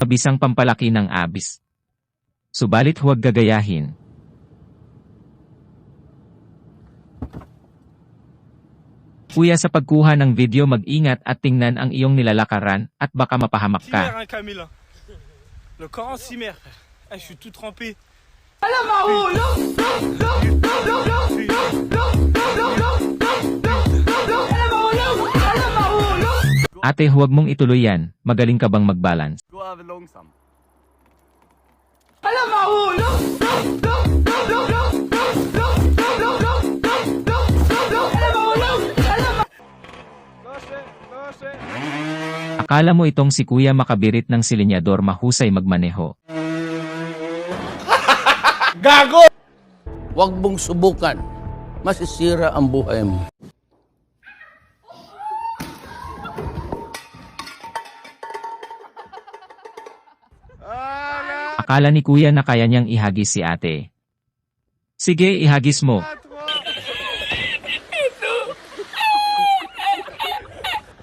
Bisang pampalaki ng abis. Subalit huwag gagayahin. Kuya, sa pagkuha ng video mag-ingat at tingnan ang iyong nilalakaran at baka mapahamak ka. Le Coran s'y met. Je suis tout trempé. Ate, huwag mong ituloy yan. Magaling ka bang mag-balance? Akala mo itong si Kuya makabirit ng silinyador mahusay magmaneho. Gago! Huwag mong subukan. Masisira ang buhay mo. Akala ni Kuya na kaya niyang ihagis si ate. Sige, ihagis mo.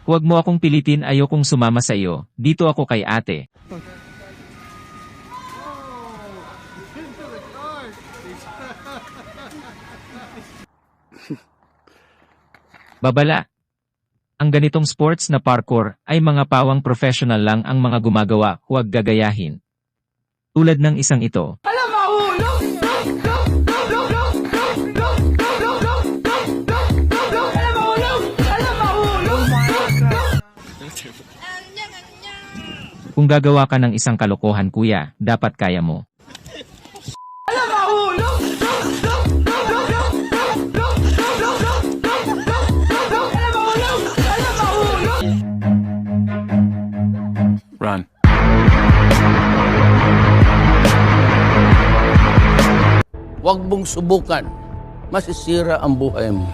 Huwag mo akong pilitin, ayokong sumama sa iyo. Dito ako kay ate. Babala. Ang ganitong sports na parkour ay mga pawang professional lang ang mga gumagawa, huwag gagayahin. Tulad ng isang ito. Kung gagawa ka ng isang kalokohan, Kuya, dapat kaya mo. Run. Huwag mong subukan. Masisira ang buhay mo.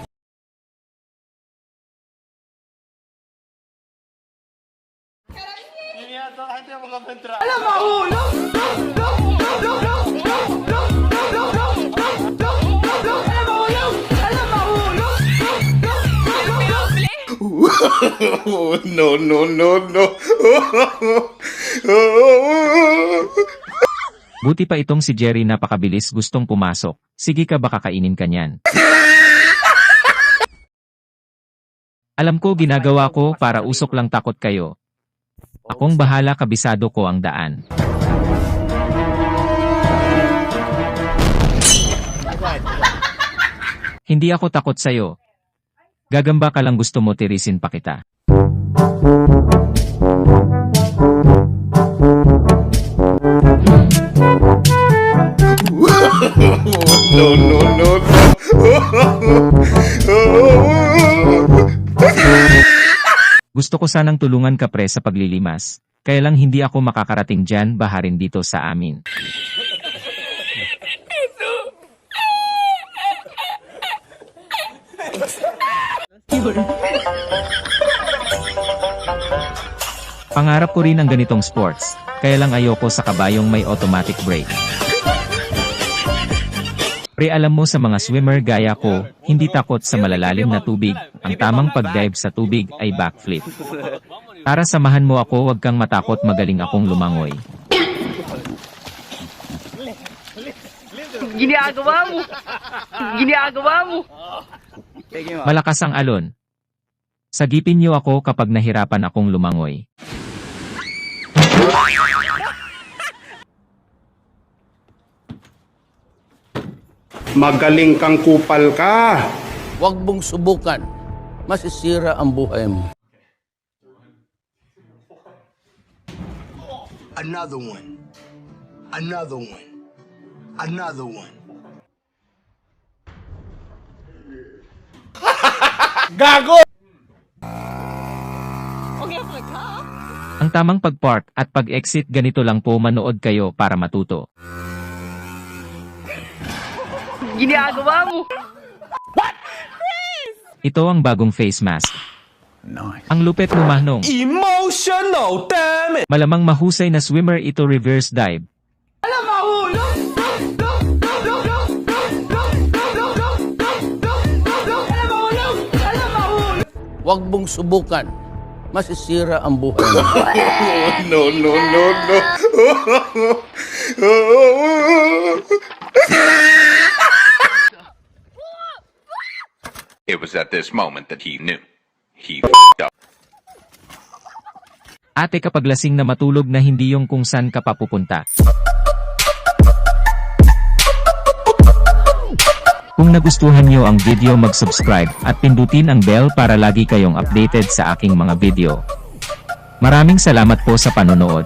No, no, no, no. Buti pa itong si Jerry, napakabilis, gustong pumasok. Sige ka, baka kainin ka niyan. Alam ko ginagawa ko para usok lang, takot kayo. Akong bahala, kabisado ko ang daan. Hindi ako takot sa'yo. Gagamba ka lang, gusto mo tirisin pa kita. No, no, no, no. Gusto ko sanang tulungan ka, pre, sa paglilimas. Kaya lang hindi ako makakarating dyan, baharin dito sa amin. Pangarap ko rin ang ganitong sports, kaya lang ayoko sa kabayong may automatic brake. Pre, alam mo, sa mga swimmer gaya ko, hindi takot sa malalalim na tubig, ang tamang pag-dive sa tubig ay backflip. Tara, samahan mo ako, wag kang matakot, magaling akong lumangoy. Ginagawa mo! Ginagawa mo! Malakas ang alon. Sagipin niyo ako kapag nahirapan akong lumangoy. Magaling kang kupal ka. Huwag mong subukan. Masisira ang buhay mo. Another one. Another one. Another one. Gago! Ang tamang pag-park at pag-exit, ganito lang po, manood kayo para matuto. Ginagawa mo! Ito ang bagong face mask. Ang lupet mo, Mahnong. Emotional, damn it! Malamang mahusay na swimmer ito, reverse dive. Huwag mong subukan. masisira ang buhay mo. It was at this moment that he knew. He f***ed up. Ate, kapag lasing na matulog na hindi yung kung saan ka papupunta. Kung nagustuhan nyo ang video, mag-subscribe at pindutin ang bell para lagi kayong updated sa aking mga video. Maraming salamat po sa panonood.